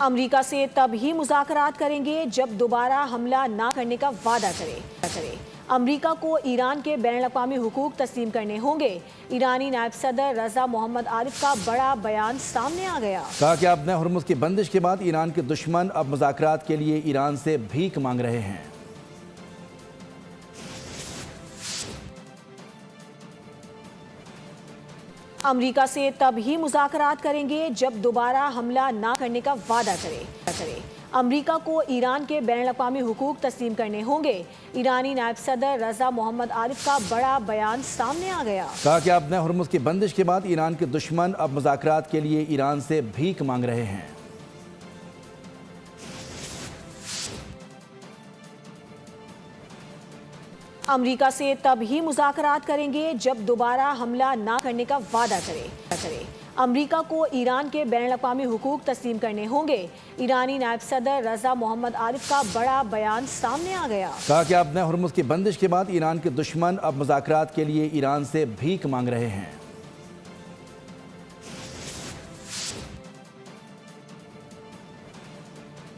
America से तब ही मुज़ाकरात करेंगे जब दोबारा हमला ना करने का वादा करे। अमेरिका को ईरान के बैनुल-अक़वामी हुकूक तस्लीम करने होंगे। ईरानी नायब सदर रज़ा मोहम्मद आरिफ का बड़ा बयान सामने आ गया। कहा कि अब हुर्मुज़ की बंदिश के बाद ईरान के दुश्मन अब मुज़ाकरात के लिए ईरान से भीख मांग रहे हैं। अमेरिका से तब ही मुज़ाकरात करेंगे जब दोबारा हमला ना करने का वादा करे। अमेरिका को ईरान के बैनुल-अक़वामी हुकूक तस्लीम करने होंगे। ईरानी नायब सदर रज़ा मोहम्मद आरिफ का बड़ा बयान सामने आ गया। कहा कि अब हुर्मुज़ की बंदिश के बाद ईरान के दुश्मन अब मुज़ाकरात के लिए ईरान से भीख मांग रहे हैं। अमेरिका से तब ही मुज़ाकरात करेंगे जब दोबारा हमला ना करने का वादा करे। अमेरिका को ईरान के बैनुल-अक़वामी हुकूक तस्लीम करने होंगे। ईरानी नायब सदर रज़ा मोहम्मद आरिफ का बड़ा बयान सामने आ गया। कहा कि अब हुर्मुज़ की बंदिश के बाद ईरान के दुश्मन अब मुज़ाकरात के लिए ईरान से भीख मांग रहे हैं।